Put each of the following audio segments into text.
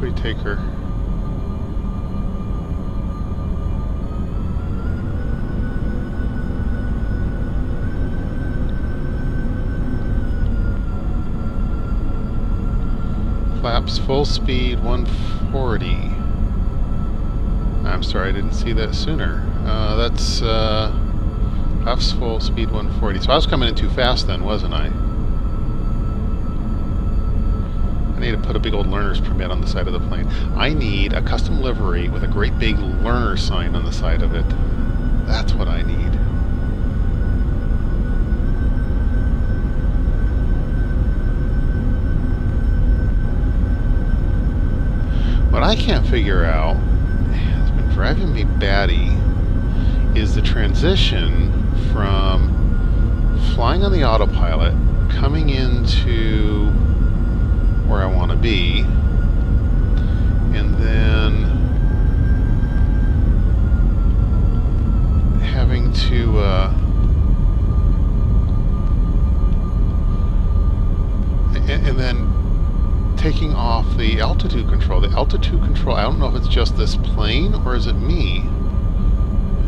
should we take her? Flaps full speed 140. I'm sorry, I didn't see that sooner. That's flaps full speed 140. So I was coming in too fast then, wasn't I? I need to put a big old learner's permit on the side of the plane. I need a custom livery with a great big learner sign on the side of it. That's what I need. What I can't figure out, has been driving me batty, is the transition from flying on the autopilot, coming into where I want to be, and then having to and then taking off the altitude control. The altitude control, I don't know if it's just this plane or is it me.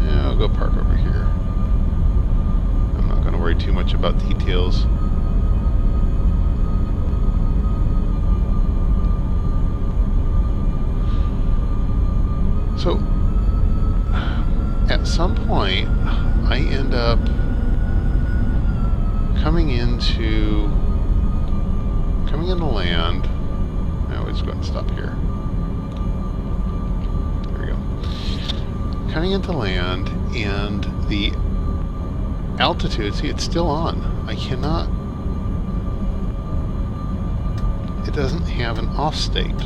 Yeah, I'll go park over here. I'm not going to worry too much about details. So, at some point, I end up coming into land. Now we're just going to stop here. There we go. Coming into land, and the altitude, see, it's still on. I cannot, it doesn't have an off state.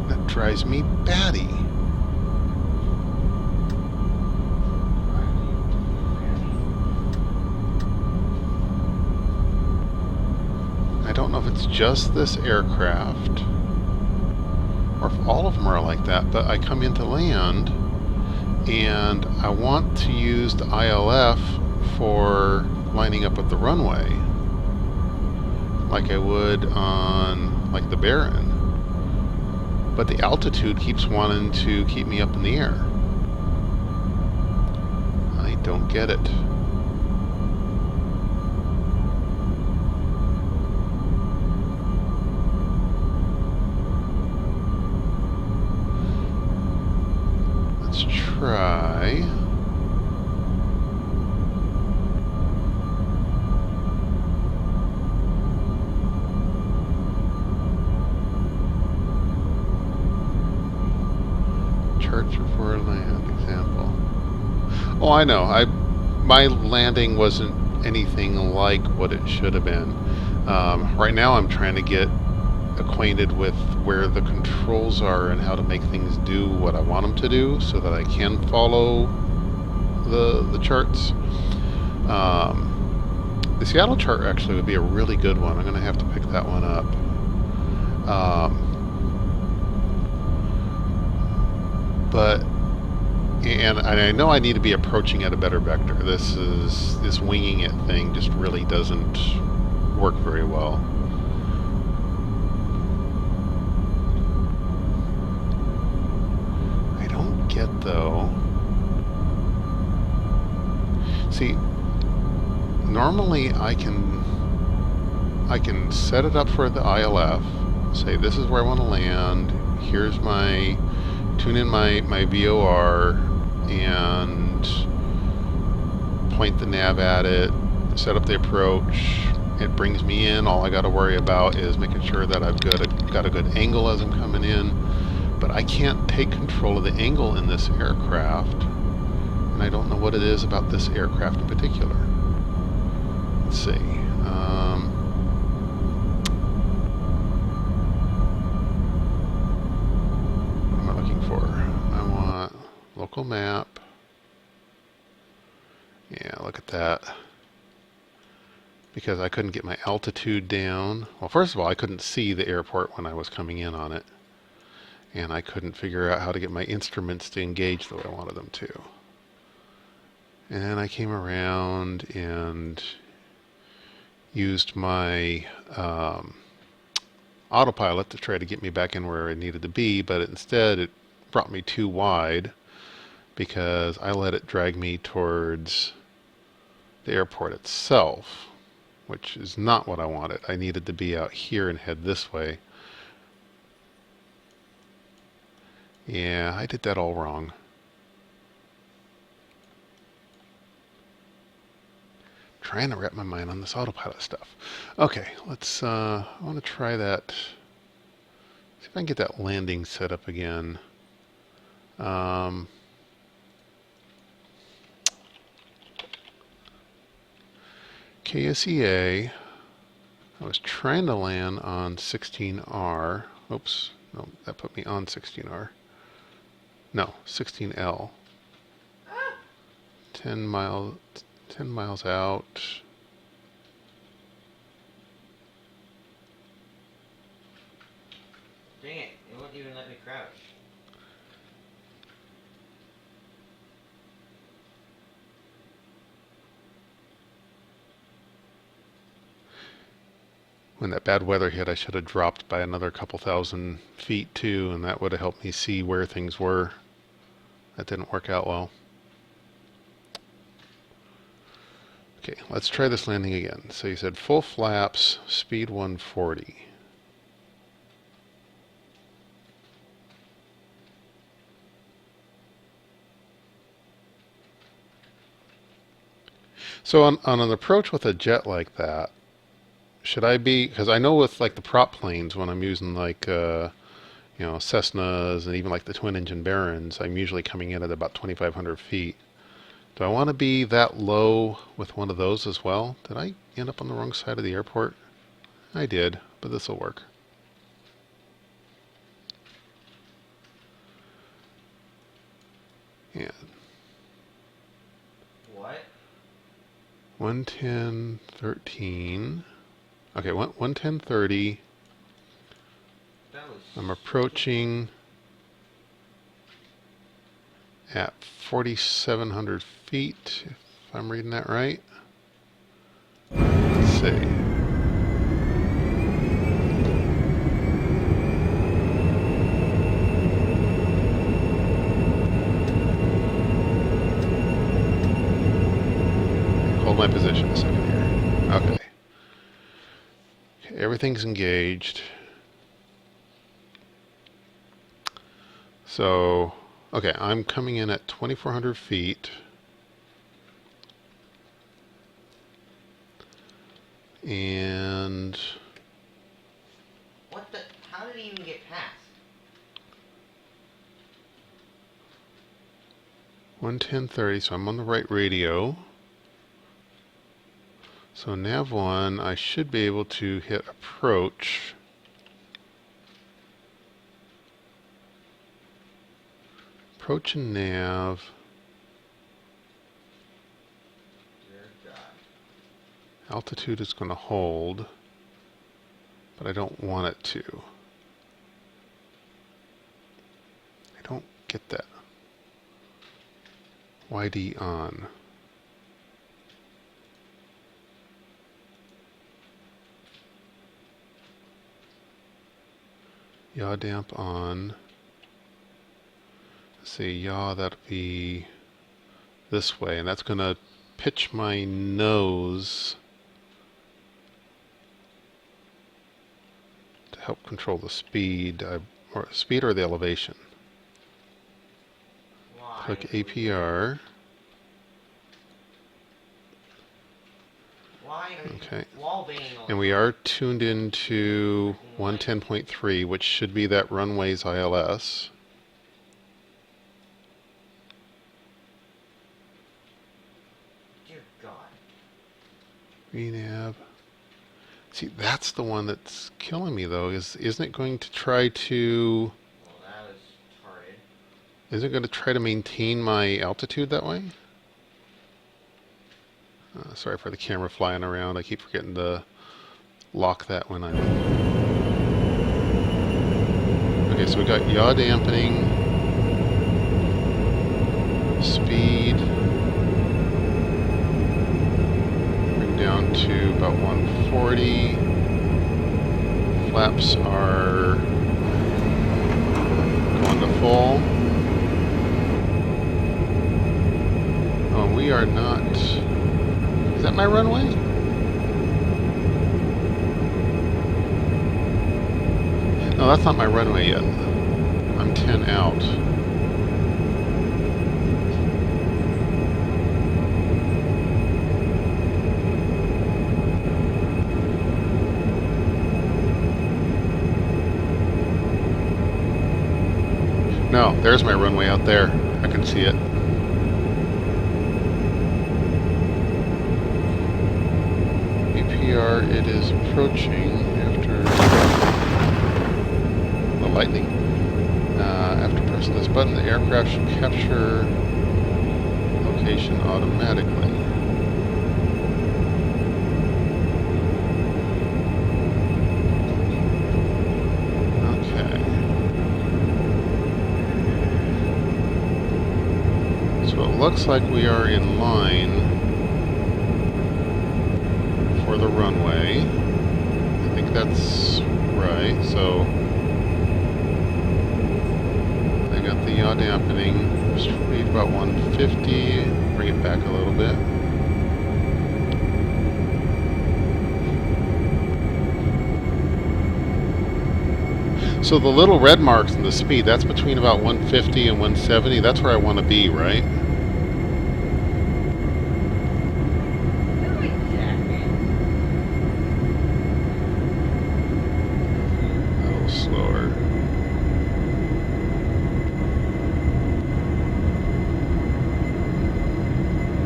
That drives me batty. I don't know if it's just this aircraft or if all of them are like that, but I come into land and I want to use the ILF for lining up with the runway like I would on like the Baron, but the altitude keeps wanting to keep me up in the air. I don't get it. Try. Chart for a land example. Oh, I know. My landing wasn't anything like what it should have been. Right now I'm trying to get acquainted with where the controls are and how to make things do what I want them to do so that I can follow the charts. The Seattle chart actually would be a really good one. I'm going to have to pick that one up. And I know I need to be approaching at a better vector. This winging it thing just really doesn't work very well. Though, see, normally I can set it up for the ILF, say this is where I want to land, here's my, tune in my VOR and point the nav at it, set up the approach, it brings me in. All I got to worry about is making sure that I've got a good angle as I'm coming in. But I can't take control of the angle in this aircraft, and I don't know what it is about this aircraft in particular. Let's see. What am I looking for? I want local map. Yeah, look at that. Because I couldn't get my altitude down. Well, first of all, I couldn't see the airport when I was coming in on it. And I couldn't figure out how to get my instruments to engage the way I wanted them to. And then I came around and used my autopilot to try to get me back in where I needed to be, but instead it brought me too wide because I let it drag me towards the airport itself, which is not what I wanted. I needed to be out here and head this way. Yeah, I did that all wrong. Trying to wrap my mind on this autopilot stuff. Okay, let's, I want to try that. See if I can get that landing set up again. KSEA, I was trying to land on 16R. Oops, no, that put me on 16R. No, 16L. 10 miles out. Dang it, it won't even let me crouch. When that bad weather hit, I should have dropped by another couple thousand feet too, and that would have helped me see where things were. That didn't work out well. Okay, let's try this landing again. So you said full flaps, speed 140. So on an approach with a jet like that, should I be, because I know with like the prop planes, when I'm using like, you know, Cessnas and even like the twin engine Barons, I'm usually coming in at about 2,500 feet. Do I want to be that low with one of those as well? Did I end up on the wrong side of the airport? I did, but this will work. Yeah. What? 110.13. Okay, 110.30. I'm approaching at 4,700 feet, if I'm reading that right. Let's see. Hold my position a second here. Okay. Everything's engaged. So, okay, I'm coming in at 2,400 feet. And... What the? How did he even get past? 110.30, so I'm on the right radio. So nav 1, I should be able to hit approach. Approach and nav. Altitude is going to hold, but I don't want it to. I don't get that. YD on. Yaw damp on. Let's see, yaw, that'll be this way, and that's going to pitch my nose to help control the speed, or speed or the elevation. Why? Click APR. Why are Okay. you wall-banging on And we are tuned into 110.3, which should be that runway's ILS. Dear God. VNAV. See, that's the one that's killing me, though. Isn't it going to try to... Well, that was retarded. Isn't it going to try to maintain my altitude that way? Sorry for the camera flying around. I keep forgetting to lock that when I'm... Okay, so we got yaw dampening, speed, bring down to about 140, Flaps are going to full. Oh, we are not... Is that my runway? No, that's not my runway yet. I'm 10 out. No, there's my runway out there. I can see it. APR, it is approaching after the lightning. After pressing this button, the aircraft should capture location automatically. Okay. So it looks like we are in line for the runway. I think that's right. So I got the yaw dampening. Speed about 150. Bring it back a little bit. So the little red marks in the speed, that's between about 150 and 170. That's where I want to be, right? A little slower.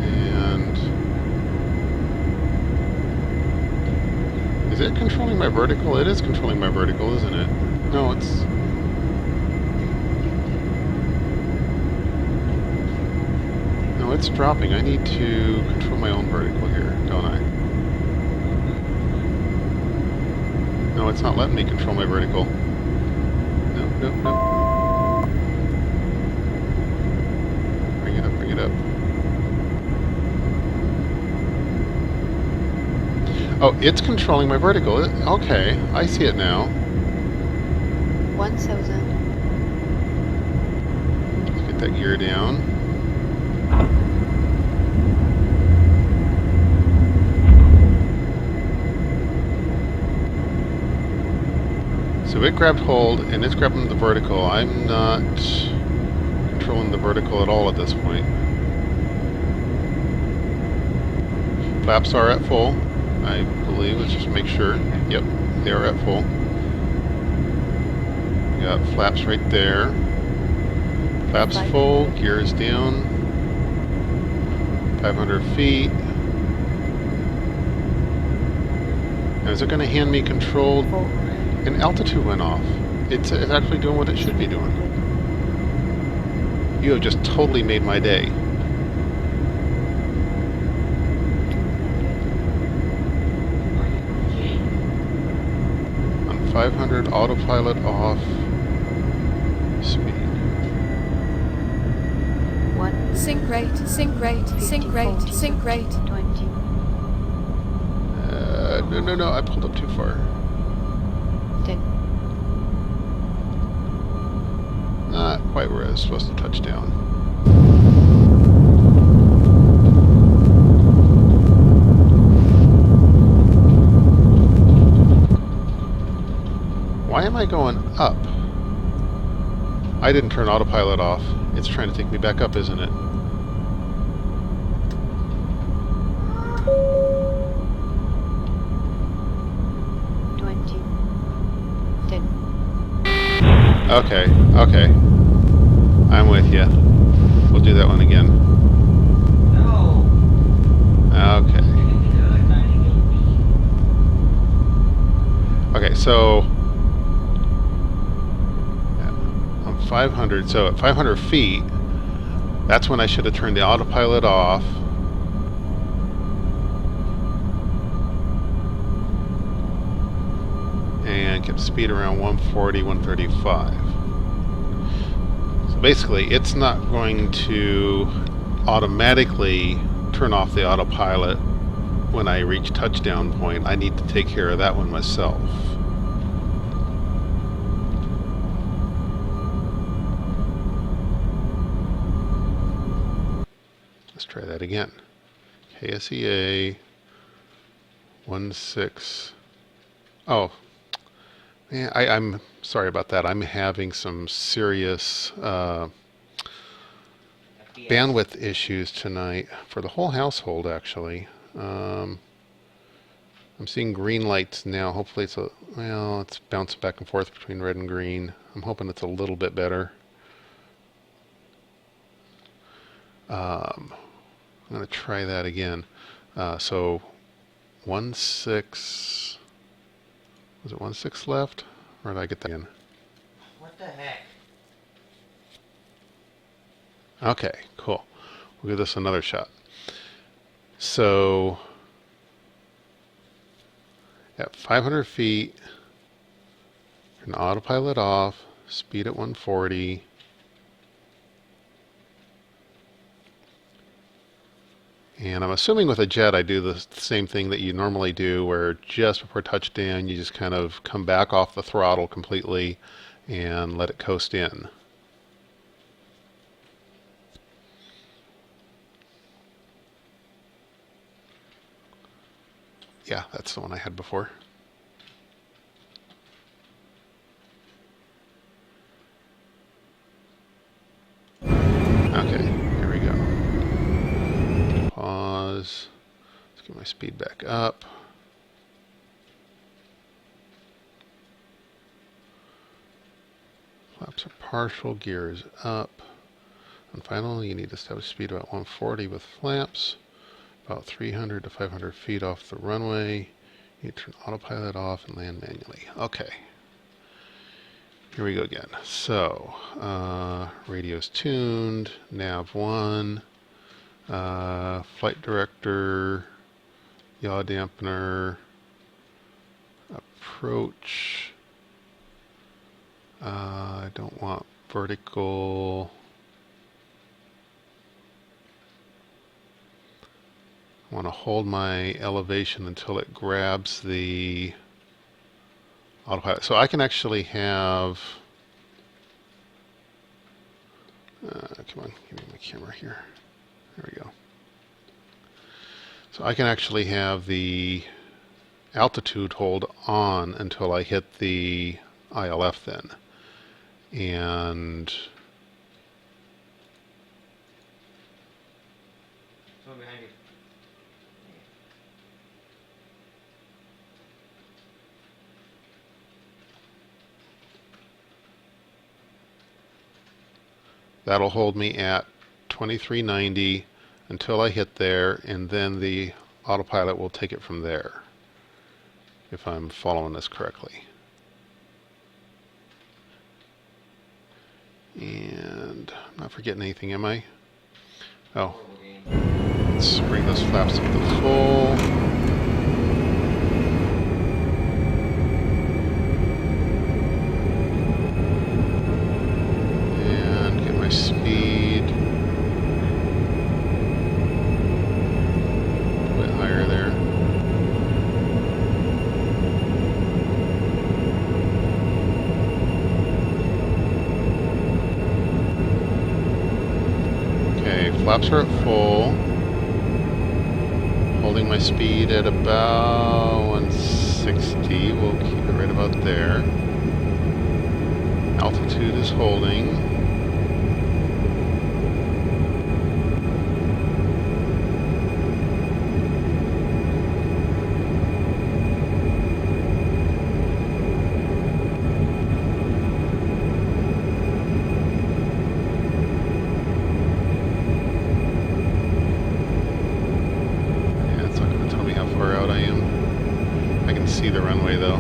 And is it controlling my vertical? It is controlling my vertical, isn't it? No, it's... No, it's dropping. I need to control my own vertical here, don't I? No, it's not letting me control my vertical. No, no, no. Bring it up, bring it up. Oh, it's controlling my vertical. Okay, I see it now. 1000. Let's get that gear down. So it grabbed hold, and it's grabbing the vertical. I'm not controlling the vertical at all at this point. Flaps are at full, I believe. Let's just make sure. Yep, they are at full. Got flaps right there. Flaps full, gears down. 500 feet. Now is it going to hand me control? And altitude went off. It's actually doing what it should be doing. You have just totally made my day. On 500, autopilot off. Speed. Sync rate, sync rate, sync rate, sync rate. 20. No, I pulled up too far. 10. Not quite where I was supposed to touch down. Why am I going up? I didn't turn autopilot off. It's trying to take me back up, isn't it? Okay, okay. I'm with you. We'll do that one again. No. Okay. Okay, so I'm 500. So at 500 feet, that's when I should have turned the autopilot off. And kept speed around 140, 135. So basically, it's not going to automatically turn off the autopilot when I reach touchdown point. I need to take care of that one myself. try that again. KSEA 16. Oh, man, I'm sorry about that. I'm having some serious bandwidth issues tonight for the whole household, actually. I'm seeing green lights now. Hopefully it's bouncing back and forth between red and green. I'm hoping it's a little bit better. I'm going to try that again. So 16, was it 16 left? Or did I get that in? What the heck? Okay, cool. We'll give this another shot. So at 500 feet, turn autopilot off, speed at 140. And I'm assuming with a jet I do the same thing that you normally do, where just before touchdown you just kind of come back off the throttle completely and let it coast in. Yeah, that's the one I had before. Okay, here we go. Pause. Let's get my speed back up. Flaps are partial, gear is up. And finally, you need to establish speed about 140 with flaps. About 300 to 500 feet off the runway. You turn autopilot off and land manually. Okay. Here we go again. So, radio's tuned, nav 1, flight director, yaw dampener, approach. I don't want vertical. I want to hold my elevation until it grabs the autopilot. So I can actually have, come on, give me my camera here. There we go. So I can actually have the altitude hold on until I hit the ILF then. And Someone behind you. that'll hold me at 2390 until I hit there, and then the autopilot will take it from there, if I'm following this correctly. And I'm not forgetting anything, am I? Oh, let's bring those flaps up to full. And get my speed a bit higher there. Flaps are at full. Holding my speed at about 160. We'll keep it right about there. Altitude is holding. See the runway though.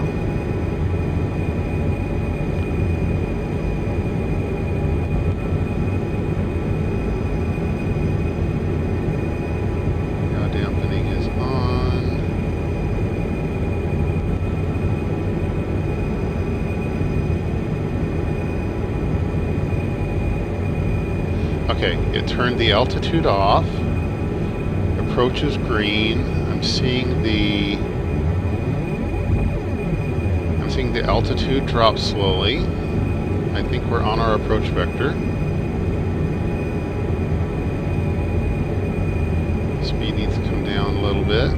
Yaw dampening is on. Okay, it turned the altitude off. Approach is green. I'm seeing the altitude drop slowly. I think we're on our approach vector. down a little bit.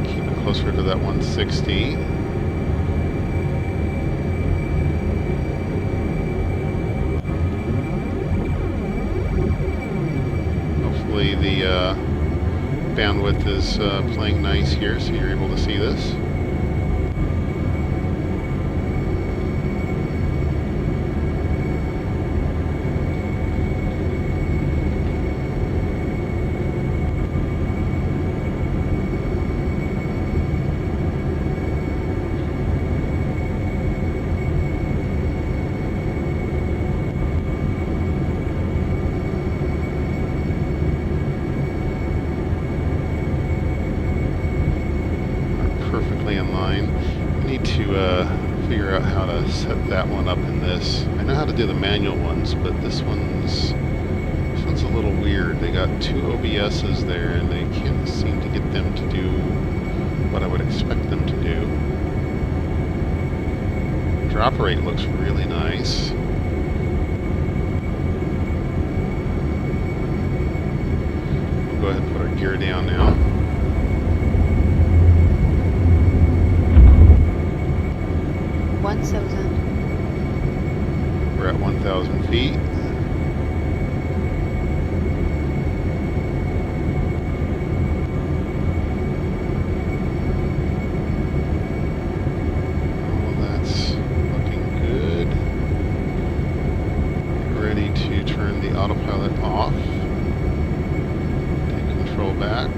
Keep it closer to that 160. Hopefully the bandwidth is playing nice here, so you're able to see this. Perfectly in line. I need to figure out how to set that one up in this. I know how to do the manual ones, but this one's a little weird. They got two OBSs there, and they can't seem to get them to do what I would expect them to do. Drop rate looks really nice. We'll go ahead and put our gear down now. We're at 1,000 feet. Oh, that's looking good. Get ready to turn the autopilot off. Take control back.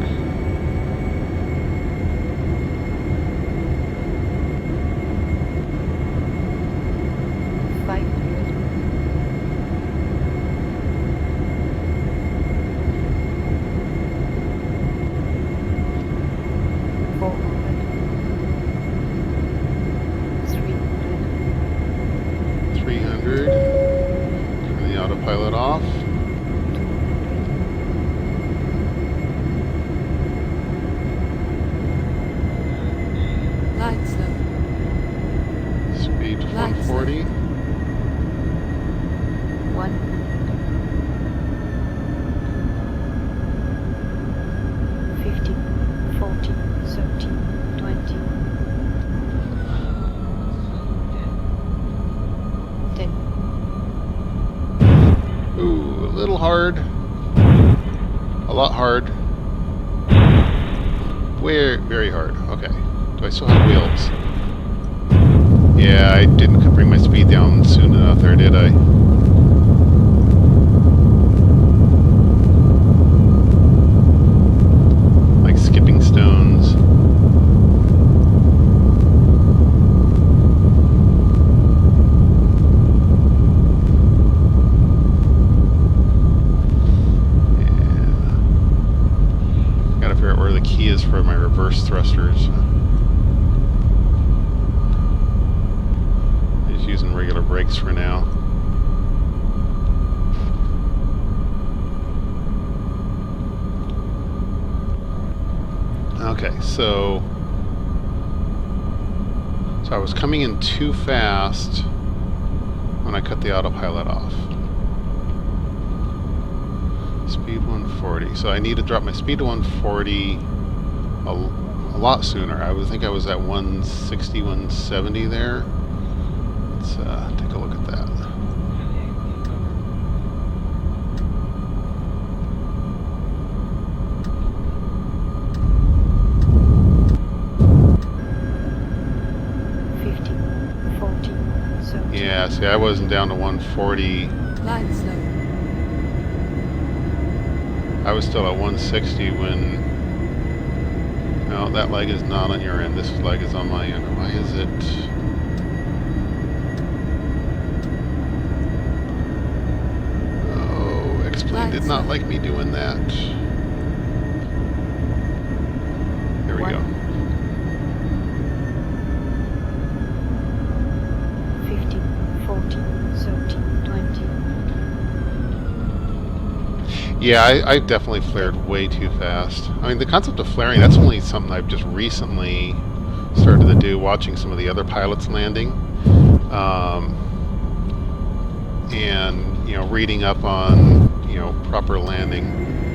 Turn the autopilot off. Lights low. Speed 140. 50, 40, 30, 20. 10. Ooh, a little hard. A lot hard. Very hard. Okay. Do I still have wheels? Yeah, I didn't bring my speed down soon enough there, did I? Like skipping stones. Where the key is for my reverse thrusters. Just using regular brakes for now. Okay, so I was coming in too fast when I cut the autopilot off. Speed 140. So I need to drop my speed to 140 a lot sooner. I would think I was at 160, 170 there. Let's take a look at that. Yeah, see, I wasn't down to 140. Lights low. I was still at 160 when... No, that leg is not on your end. This leg is on my end. Why is it... Oh, X-Plane did not like me doing that. There we go. 50, 40, 30, 20. Yeah, I definitely flared way too fast. I mean, the concept of flaring, that's only something I've just recently started to do, watching some of the other pilots landing. And, you know, reading up on, you know, proper landing.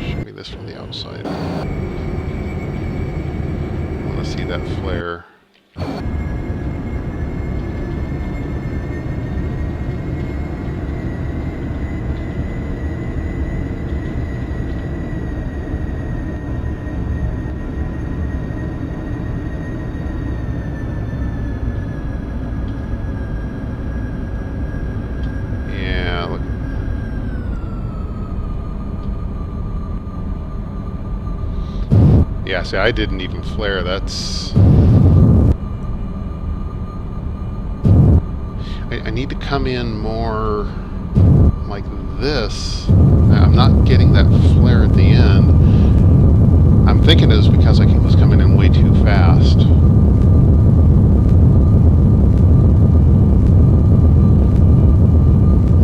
Show me this this from the outside. I want to see that flare. Yeah, look. Yeah, see, I didn't even flare. That's... I need to come in more like this. I'm not getting that flare at the end. I'm thinking it was because I was coming in way too fast.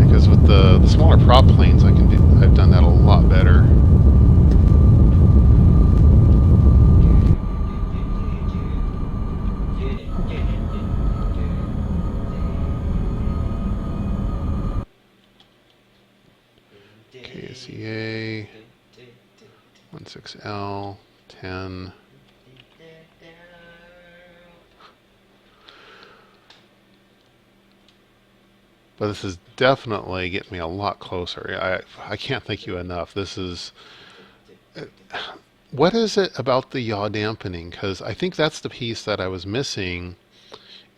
Because with the smaller prop planes, I've done that a lot better. KSEA 16L 10. But this is definitely getting me a lot closer. I can't thank you enough. This is... What is it about the yaw dampening? Because I think that's the piece that I was missing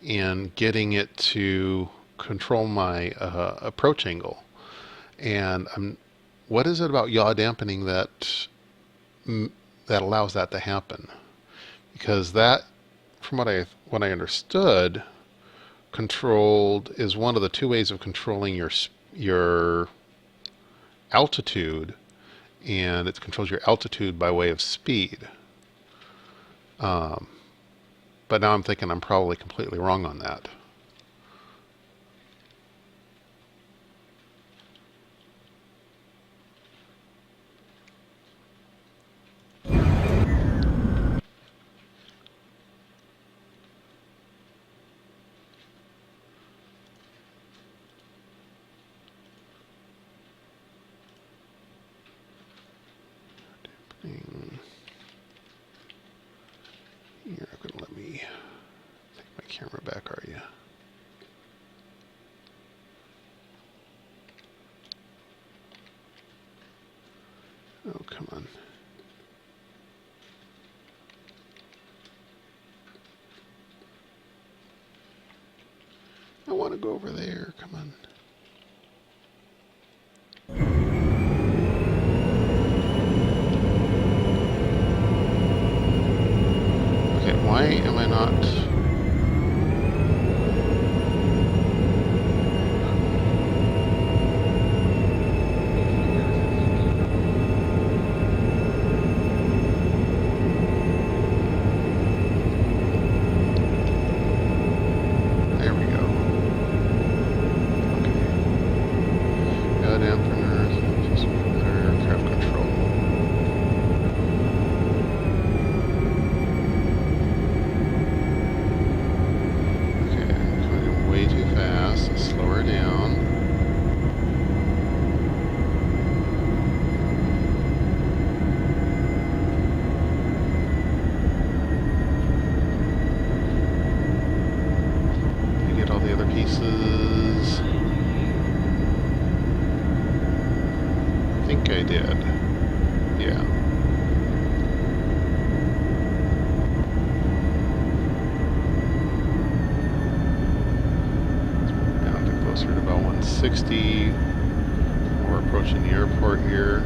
in getting it to control my approach angle. And what is it about yaw dampening that allows that to happen? Because that, from what I understood, is one of the two ways of controlling your altitude, and it controls your altitude by way of speed. But now I'm thinking I'm probably completely wrong on that. You're not going to let me take my camera back, are you? Oh, come on. I want to go over there. Come on. Why am I not... There we go. Okay. Yaw dampeners, just aircraft control. Slow her down. Did I get all the other pieces? I think I did. Yeah. Closer to about 160. We're approaching the airport here.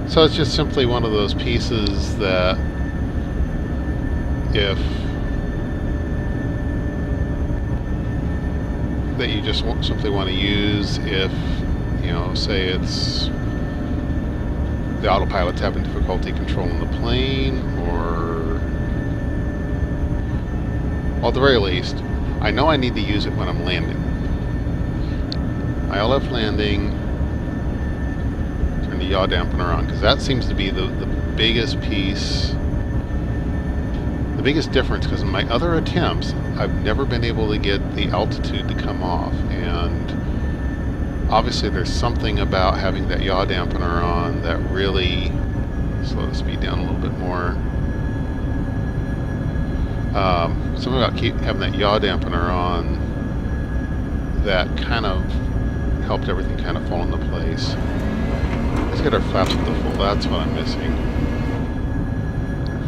So it's just simply one of those pieces that you just simply want to use if, you know, say it's the autopilot's having difficulty controlling the plane, or well, at the very least, I know I need to use it when I'm landing. ILF landing, turn the yaw dampener on, because that seems to be the biggest piece The biggest difference, because in my other attempts, I've never been able to get the altitude to come off, and obviously there's something about having that yaw dampener on that really slow the speed down a little bit more. Something about having that yaw dampener on that kind of helped everything kind of fall into place. Let's get our flaps up to full. That's what I'm missing.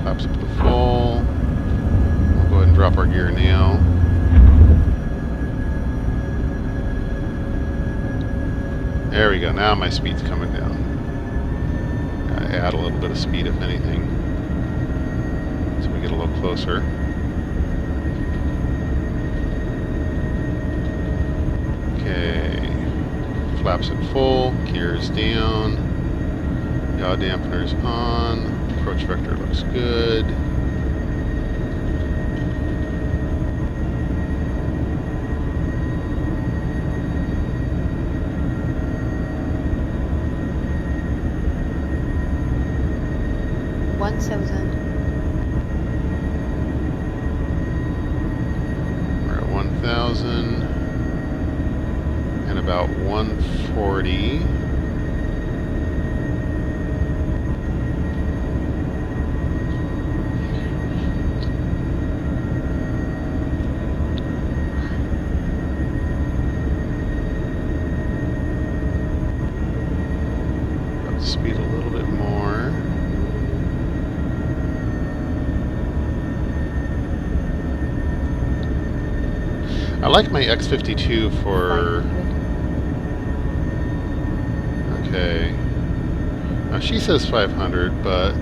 Flaps up to full. We'll go ahead and drop our gear now. There we go. Now my speed's coming down. Gotta add a little bit of speed, if anything, so we get a little closer. Okay. Flaps at full. Gears down. Yaw dampeners on. Approach vector looks good. We're at 1,000 and about 140. Speed a little bit more. I like my X52 for... Okay. Now she says 500, but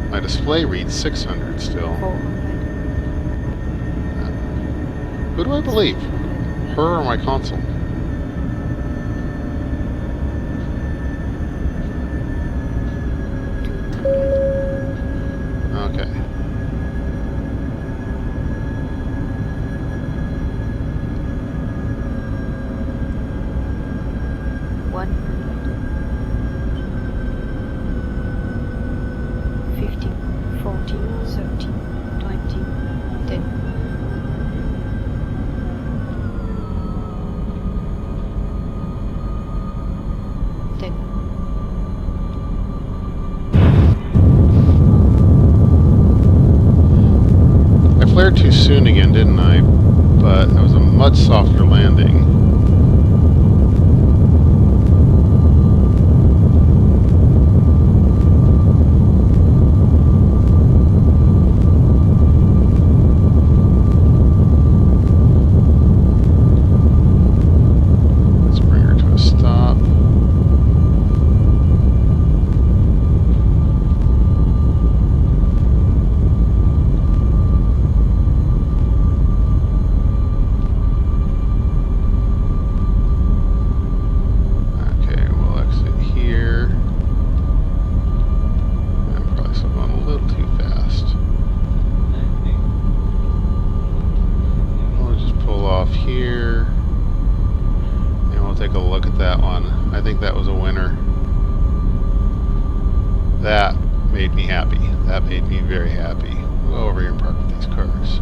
my display reads 600 still. 400. Who do I believe? Her or my console? Okay. Flared too soon again, didn't I? But that was a much softer landing. Let's bring her to a stop. Here, and we'll take a look at that one. I think that was a winner. That made me happy. That made me very happy. We'll go over here and park with these cars.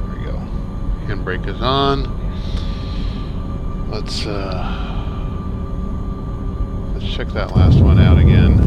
There we go. Handbrake is on. Let's check that last one out again.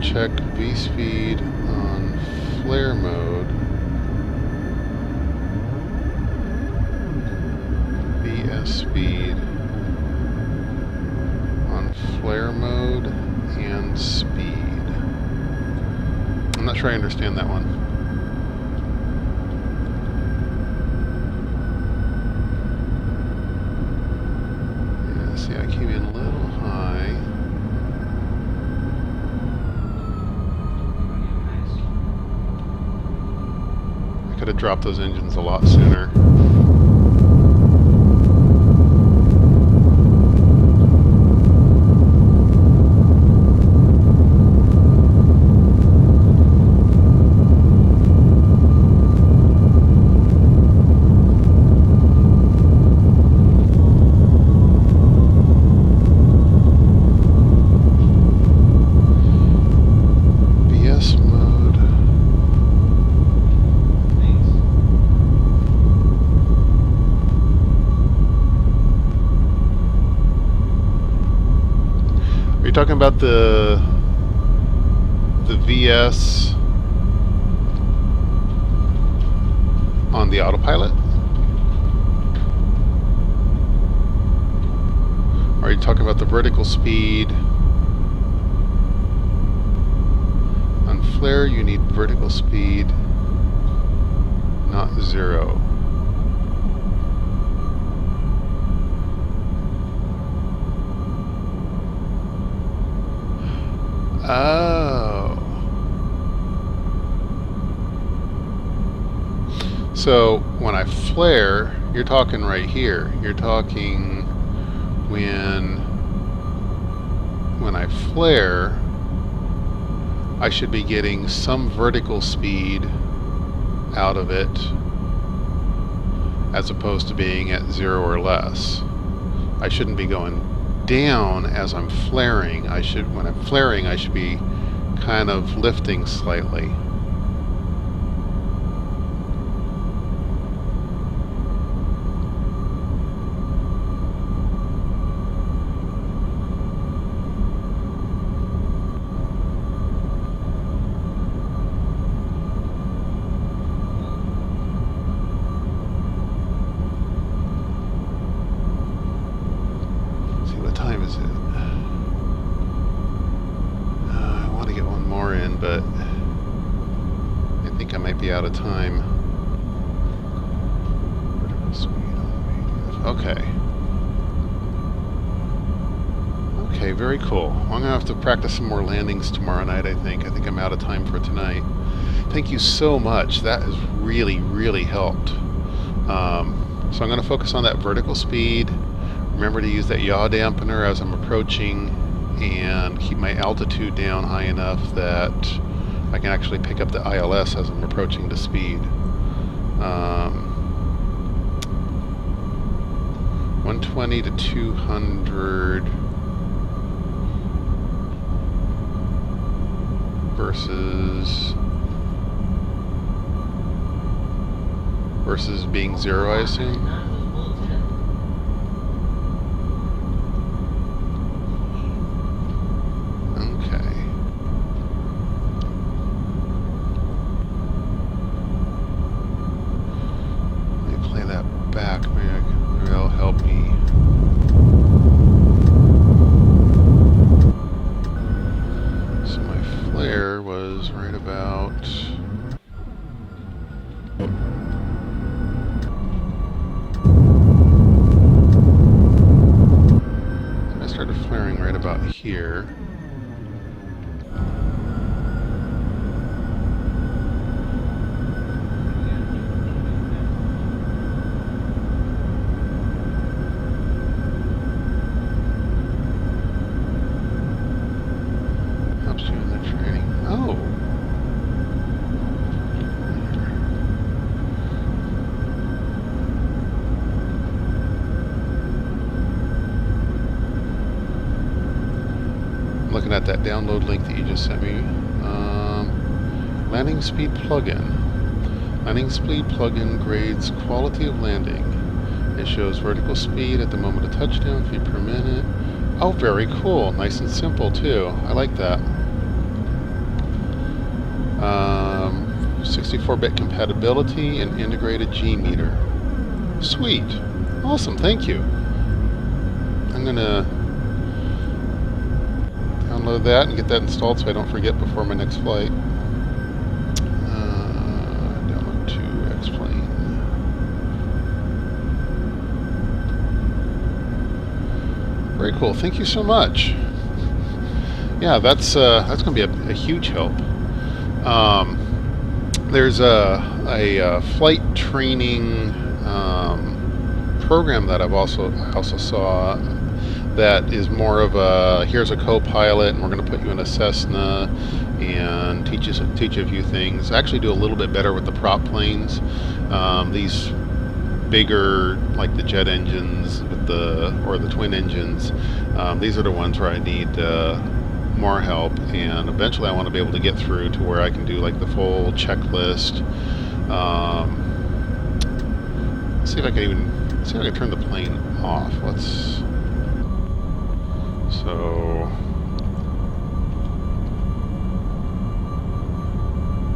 Check V-speed on flare mode, VS speed on flare mode and speed. I'm not sure I understand that one. Yeah, see, I came in a little high. have dropped those engines a lot sooner. VS mode. Are you talking about the VS on the autopilot? Are you talking about the vertical speed? On flare, you need vertical speed, not 0. Oh. So when I flare, you're talking right here. You're talking when I flare, I should be getting some vertical speed out of it as opposed to being at 0 or less. I shouldn't be going down as I'm flaring. When I'm flaring, I should be kind of lifting slightly. But I think I might be out of time. Okay. Okay, very cool. I'm going to have to practice some more landings tomorrow night, I think. I think I'm out of time for tonight. Thank you so much. That has really, really helped. So I'm going to focus on that vertical speed. Remember to use that yaw dampener as I'm approaching, and keep my altitude down high enough that I can actually pick up the ILS as I'm approaching the speed. 120 to 200 versus being 0, I assume. Here. Helps you in the training. Oh. Looking at that download link that you just sent me. Landing speed plugin. Landing speed plugin grades quality of landing. It shows vertical speed at the moment of touchdown, feet per minute. Oh, very cool. Nice and simple too. I like that. 64-bit compatibility and integrated G meter. Sweet. Awesome. Thank you. I'm gonna download that and get that installed so I don't forget before my next flight. Download to X-Plane. Very cool. Thank you so much. Yeah, that's going to be a huge help. There's a flight training program that I also saw that is more of a, here's a co-pilot and we're going to put you in a Cessna and teach you a few things. I actually do a little bit better with the prop planes. These bigger, like the jet engines with or the twin engines, these are the ones where I need more help, and eventually I want to be able to get through to where I can do like the full checklist. See if I can turn the plane off.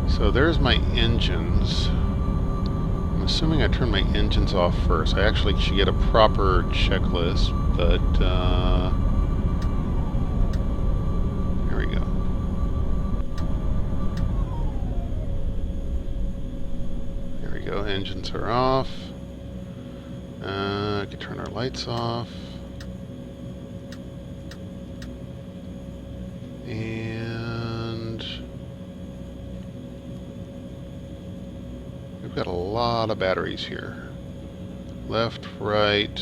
So there's my engines. I'm assuming I turn my engines off first. I actually should get a proper checklist, but there we go. There we go. Engines are off. I can turn our lights off. And we've got a lot of batteries here. Left, right,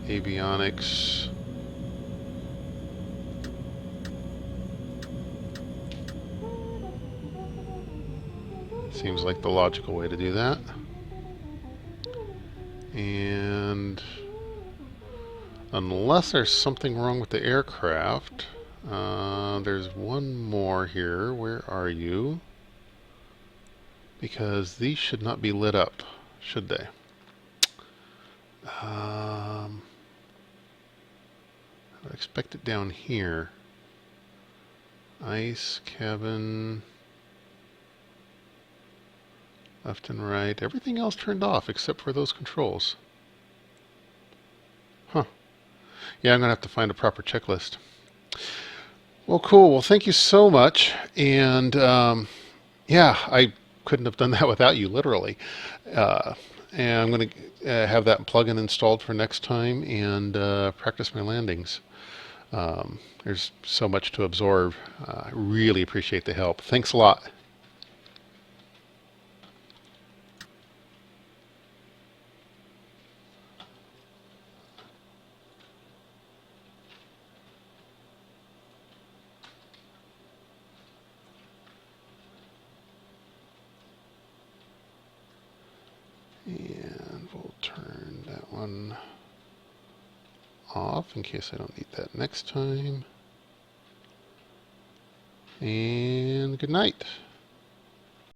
avionics. Seems like the logical way to do that. And unless there's something wrong with the aircraft, there's one more here. Where are you? Because these should not be lit up, should they? I would expect it down here. Ice, cabin, left and right. Everything else turned off except for those controls. Huh. Yeah, I'm going to have to find a proper checklist. Well, cool. Well, thank you so much. And yeah, I couldn't have done that without you, literally. And I'm going to have that plugin installed for next time and practice my landings. There's so much to absorb. I really appreciate the help. Thanks a lot. And we'll turn that one off in case I don't need that next time. And good night.